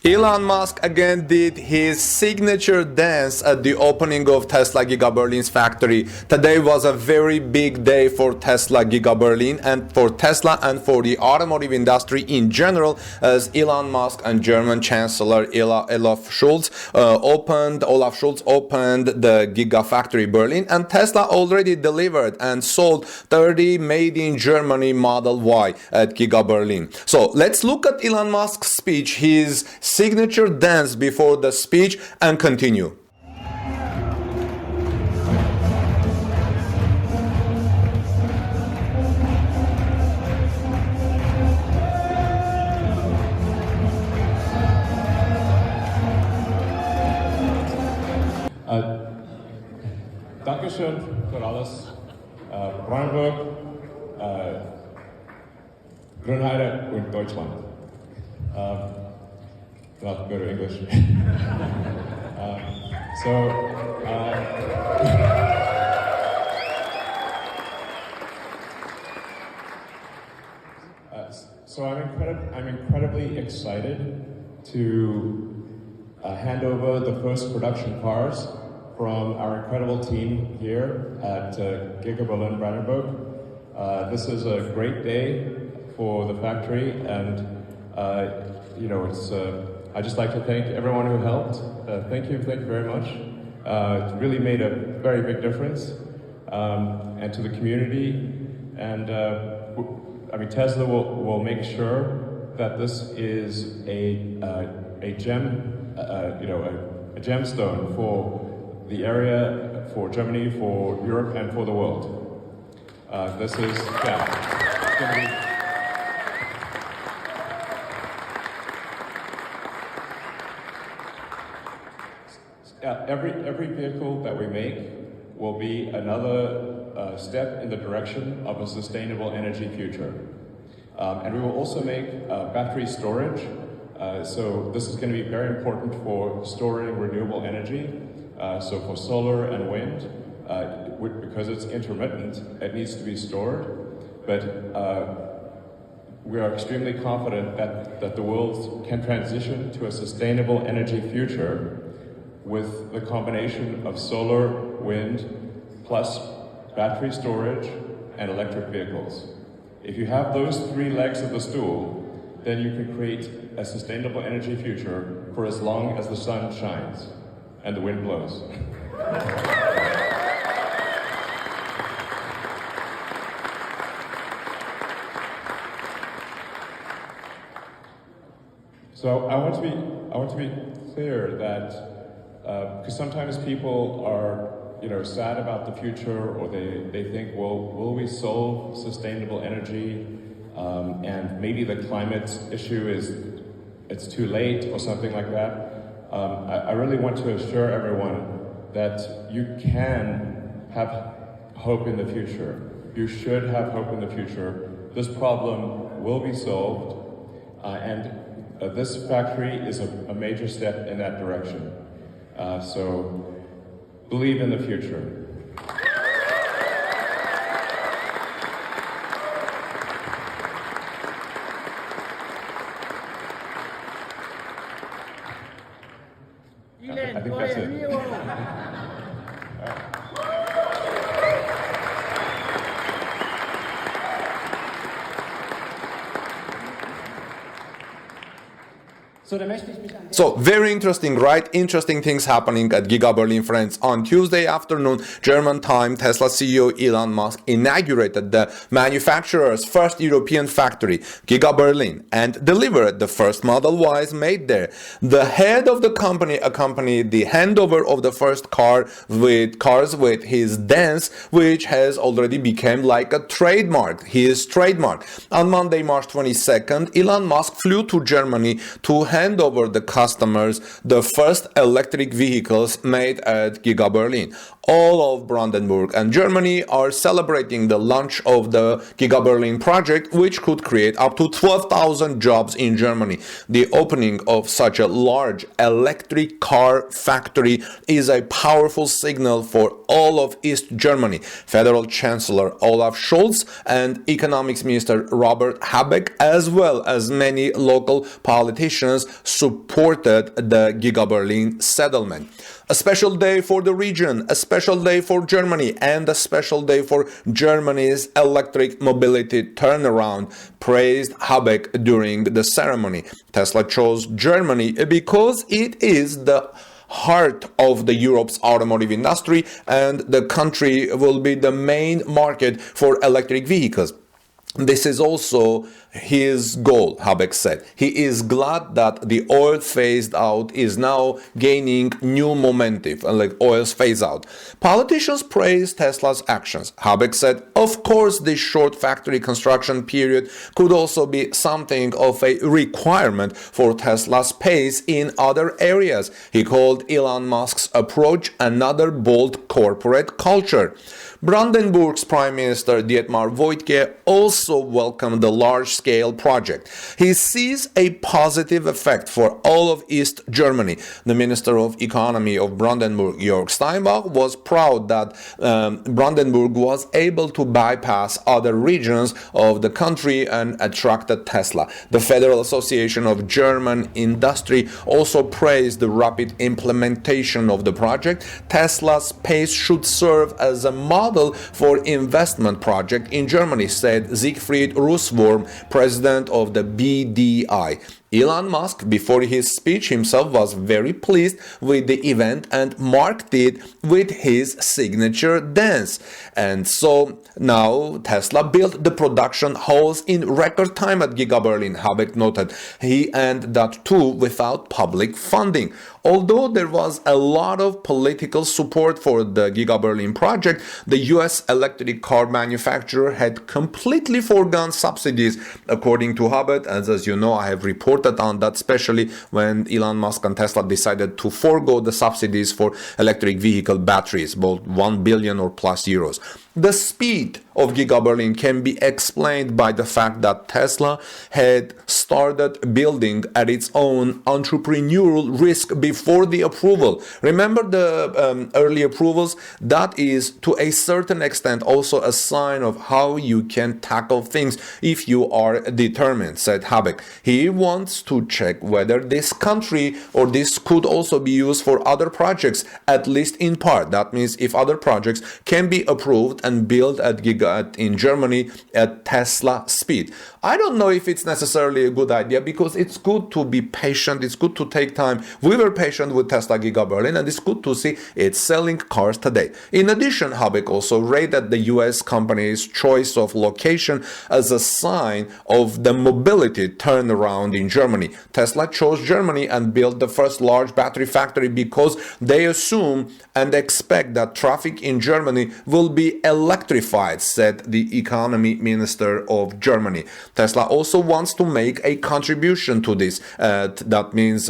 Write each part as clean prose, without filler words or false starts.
Elon Musk again did his signature dance at the opening of Tesla Giga Berlin's factory. Today was a very big day for Tesla Giga Berlin and for Tesla and for the automotive industry in general, as Elon Musk and German Chancellor Olaf Scholz opened the Gigafactory Berlin, and Tesla already delivered and sold 30 made in Germany Model Y at Giga Berlin. So let's look at Elon Musk's speech, his signature dance before the speech, and continue. Dankeschön für alles. Brandenburg, Grünheide und Deutschland. Not go to English. So I'm incredibly excited to hand over the first production cars from our incredible team here at Giga Berlin Brandenburg. This is a great day for the factory, and I'd just like to thank everyone who helped. Thank you very much. It really made a very big difference, and to the community. And Tesla will make sure that this is a gemstone for the area, for Germany, for Europe, and for the world. This is it's gonna be. Every vehicle that we make will be another step in the direction of a sustainable energy future. And we will also make battery storage. So this is going to be very important for storing renewable energy. So for solar and wind, because it's intermittent, it needs to be stored. But we are extremely confident that the world can transition to a sustainable energy future with the combination of solar, wind, plus battery storage and electric vehicles. If you have those three legs of the stool, then you can create a sustainable energy future for as long as the sun shines and the wind blows. So I want to be clear that because sometimes people are, sad about the future, or they think, well, will we solve sustainable energy? And maybe the climate issue it's too late or something like that. I really want to assure everyone that you can have hope in the future. You should have hope in the future. This problem will be solved, and this factory is a major step in that direction. So believe in the future. I think that's it. So very interesting, right? Interesting things happening at Giga Berlin, friends. On Tuesday afternoon, German time, Tesla CEO Elon Musk inaugurated the manufacturer's first European factory, Giga Berlin, and delivered the first Model Ys made there. The head of the company accompanied the handover of the first cars with his dance, which has already become like a trademark, his trademark. On Monday, March 22nd, Elon Musk flew to Germany to hand over the customers the first electric vehicles made at Giga Berlin. All of Brandenburg and Germany are celebrating the launch of the Giga Berlin project, which could create up to 12,000 jobs in Germany. The opening of such a large electric car factory is a powerful signal for all of East Germany. Federal Chancellor Olaf Scholz and Economics Minister Robert Habeck, as well as many local politicians, supported the Giga Berlin settlement. A special day for the region, a special day for Germany, and a special day for Germany's electric mobility turnaround, praised Habeck during the ceremony. Tesla chose Germany because it is the heart of the Europe's automotive industry, and the country will be the main market for electric vehicles. This is also his goal, Habeck said. He is glad that the oil phased out is now gaining new momentum, like oil's phase out. Politicians praised Tesla's actions. Habeck said, of course, this short factory construction period could also be something of a requirement for Tesla's pace in other areas. He called Elon Musk's approach another bold corporate culture. Brandenburg's Prime Minister Dietmar Woidke also welcomed the large-scale project. He sees a positive effect for all of East Germany. The Minister of Economy of Brandenburg, Jörg Steinbach, was proud that Brandenburg was able to bypass other regions of the country and attracted Tesla. The Federal Association of German Industry also praised the rapid implementation of the project. Tesla's pace should serve as a model for investment project in Germany, said Siegfried Russwurm, president of the BDI. Elon Musk, before his speech himself, was very pleased with the event and marked it with his signature dance. And so now Tesla built the production halls in record time at Giga Berlin, Habeck noted. And that too without public funding. Although there was a lot of political support for the Giga Berlin project, the US electric car manufacturer had completely foregone subsidies, according to Habeck. As you know, I have reported on that, especially when Elon Musk and Tesla decided to forego the subsidies for electric vehicle batteries, both 1 billion or plus euros. The speed of Giga Berlin can be explained by the fact that Tesla had started building at its own entrepreneurial risk before the approval. Remember the early approvals? That is to a certain extent also a sign of how you can tackle things if you are determined, said Habeck. He wants to check whether this country or this could also be used for other projects, at least in part. That means if other projects can be approved and built at in Germany at Tesla speed. I don't know if it's necessarily a good idea, because it's good to be patient, it's good to take time. We were patient with Tesla Giga Berlin, and it's good to see it's selling cars today. In addition, Habeck also rated the US company's choice of location as a sign of the mobility turnaround in Germany. Tesla chose Germany and built the first large battery factory because they assume and expect that traffic in Germany will be electrified, said the economy minister of Germany. Tesla also wants to make a contribution to this. That means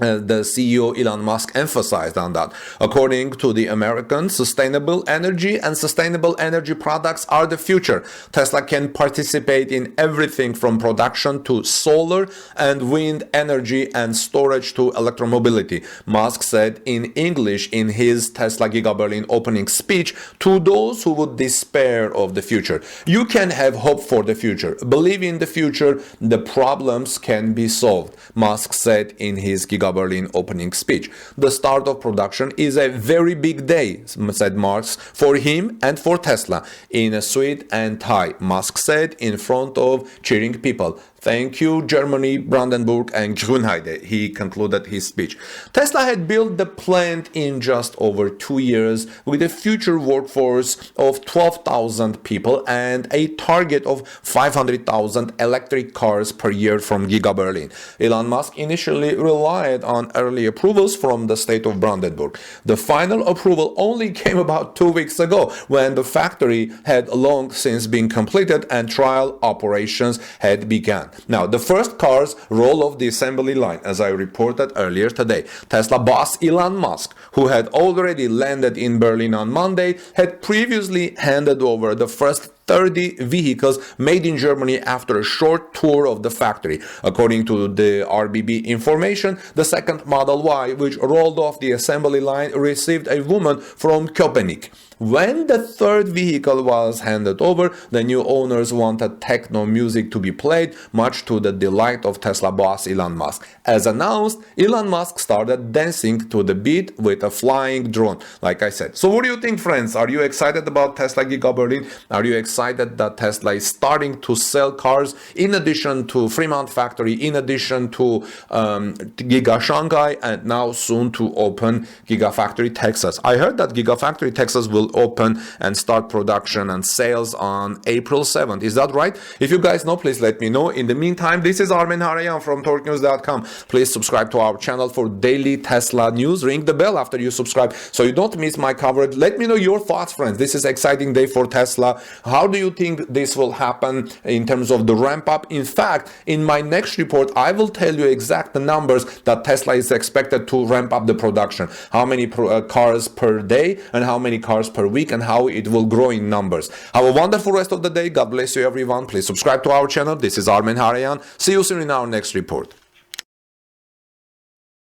the CEO Elon Musk emphasized on that. According to the Americans, sustainable energy and sustainable energy products are the future. Tesla can participate in everything from production to solar and wind energy and storage to electromobility, Musk said in English in his Tesla Giga Berlin opening speech to those who would despair of the future. You can have hope for the future. Believe in the future. The problems can be solved, Musk said in his Giga Berlin opening speech. The start of production is a very big day, said Musk, for him and for Tesla. In a suit and tie, Musk said in front of cheering people. Thank you, Germany, Brandenburg, and Grünheide, he concluded his speech. Tesla had built the plant in just over 2 years with a future workforce of 12,000 people and a target of 500,000 electric cars per year from Giga Berlin. Elon Musk initially relied on early approvals from the state of Brandenburg. The final approval only came about 2 weeks ago, when the factory had long since been completed and trial operations had begun. Now, the first cars roll off the assembly line, as I reported earlier today. Tesla boss Elon Musk, who had already landed in Berlin on Monday, had previously handed over the first 30 vehicles made in Germany after a short tour of the factory. According to the RBB information, the second Model Y, which rolled off the assembly line, received a woman from Köpenick. When the third vehicle was handed over, the new owners wanted techno music to be played, much to the delight of Tesla boss Elon Musk. As announced, Elon Musk started dancing to the beat with a flying drone, like I said. So what do you think, friends? Are you excited about Tesla Giga Berlin? Are you excited that Tesla is starting to sell cars in addition to Fremont factory, in addition to Giga Shanghai, and now soon to open Gigafactory Texas? I heard that Gigafactory Texas will open and start production and sales on April 7th. Is that right? If you guys know, please let me know. In the meantime, this is Armen Harayan from TorqueNews.com. Please subscribe to our channel for daily Tesla news. Ring the bell after you subscribe so you don't miss my coverage. Let me know your thoughts, friends. This is an exciting day for Tesla. How do you think this will happen in terms of the ramp up? In fact, in my next report, I will tell you exact numbers that Tesla is expected to ramp up the production. How many cars per day and how many cars per week, and how it will grow in numbers. Have a wonderful rest of the day. God bless you, everyone. Please subscribe to our channel. This is Armen Harayan. See you soon in our next report.